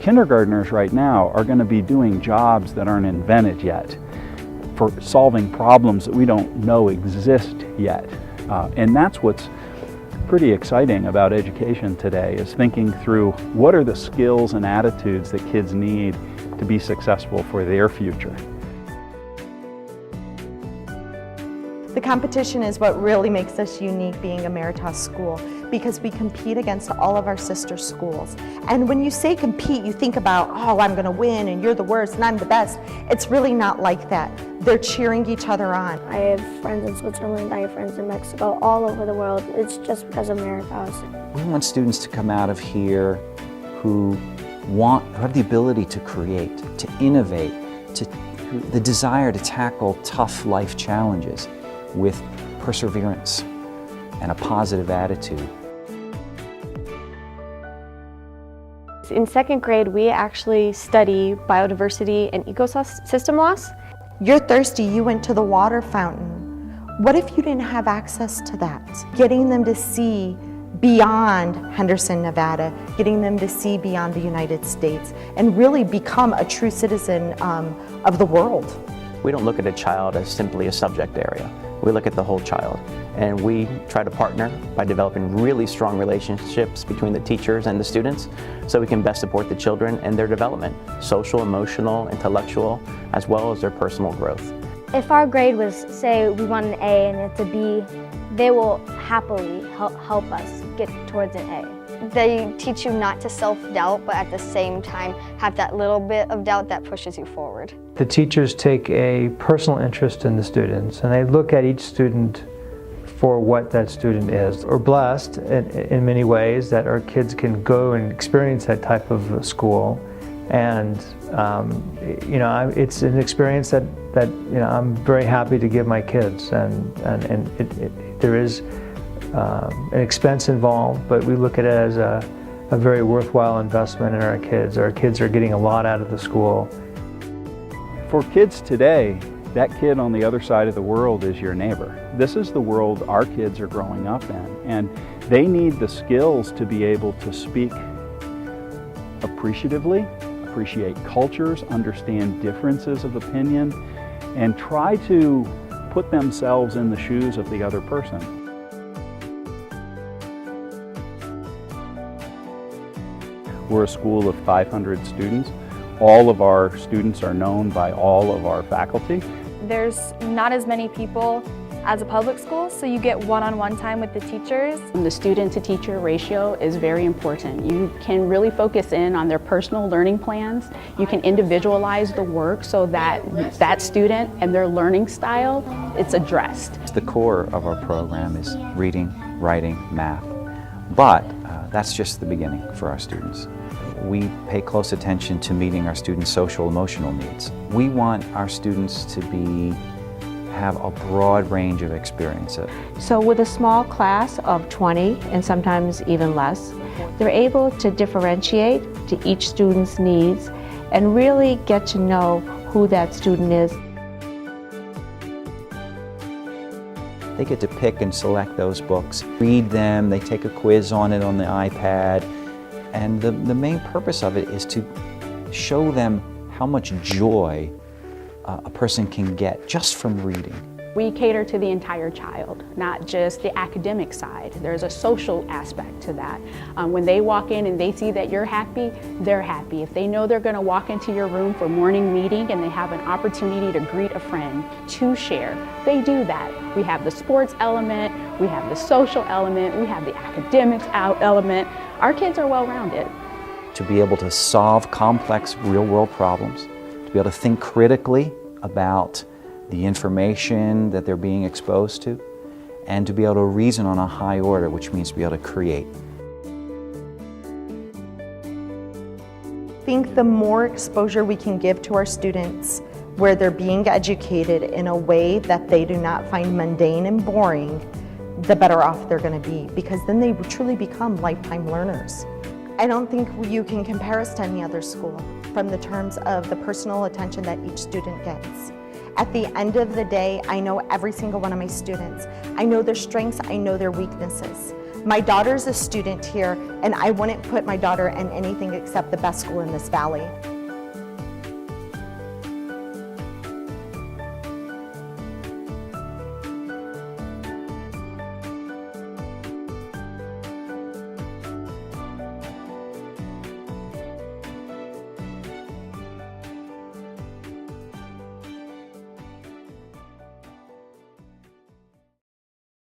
kindergartners right now are going to be doing jobs that aren't invented yet, for solving problems that we don't know exist yet. And that's what's pretty exciting about education today, is thinking through what are the skills and attitudes that kids need to be successful for their future. The competition is what really makes us unique being a Meritas school, because we compete against all of our sister schools. And when you say compete, you think about, oh, I'm going to win and you're the worst and I'm the best. It's really not like that. They're cheering each other on. I have friends in Switzerland, I have friends in Mexico, all over the world. It's just because of Meritas. We want students to come out of here who have the ability to create, to innovate, the desire to tackle tough life challenges with perseverance and a positive attitude. In second grade, we actually study biodiversity and ecosystem loss. You're thirsty, you went to the water fountain. What if you didn't have access to that? Getting them to see beyond Henderson, Nevada, getting them to see beyond the United States and really become a true citizen of the world. We don't look at a child as simply a subject area. We look at the whole child, and we try to partner by developing really strong relationships between the teachers and the students so we can best support the children and their development, social, emotional, intellectual, as well as their personal growth. If our grade was, say, we want an A and it's a B, they will happily help us get towards an A. They teach you not to self-doubt, but at the same time have that little bit of doubt that pushes you forward. The teachers take a personal interest in the students, and they look at each student for what that student is. We're blessed in many ways that our kids can go and experience that type of school, and you know, it's an experience that you know, I'm very happy to give my kids, and there is an expense involved, but we look at it as a very worthwhile investment in our kids. Our kids are getting a lot out of the school. For kids today, that kid on the other side of the world is your neighbor. This is the world our kids are growing up in, and they need the skills to be able to speak appreciatively, appreciate cultures, understand differences of opinion, and try to put themselves in the shoes of the other person. We're a school of 500 students. All of our students are known by all of our faculty. There's not as many people as a public school, so you get one-on-one time with the teachers. The student-to-teacher ratio is very important. You can really focus in on their personal learning plans. You can individualize the work so that that student and their learning style, it's addressed. The core of our program is reading, writing, math, but that's just the beginning for our students. We pay close attention to meeting our students' social emotional needs. We want our students to have a broad range of experiences. So with a small class of 20 and sometimes even less, they're able to differentiate to each student's needs and really get to know who that student is. They get to pick and select those books, read them, they take a quiz on it on the iPad, and the main purpose of it is to show them how much joy a person can get just from reading. We cater to the entire child, not just the academic side. There's a social aspect to that. When they walk in and they see that you're happy, they're happy. If they know they're going to walk into your room for morning meeting and they have an opportunity to greet a friend, to share, they do that. We have the sports element, we have the social element, we have the academics element. Our kids are well-rounded. To be able to solve complex real-world problems, to be able to think critically about the information that they're being exposed to, and to be able to reason on a high order, which means to be able to create. I think the more exposure we can give to our students where they're being educated in a way that they do not find mundane and boring, the better off they're going to be, because then they truly become lifetime learners. I don't think you can compare us to any other school from the terms of the personal attention that each student gets. At the end of the day, I know every single one of my students. I know their strengths, I know their weaknesses. My daughter's a student here, and I wouldn't put my daughter in anything except the best school in this valley.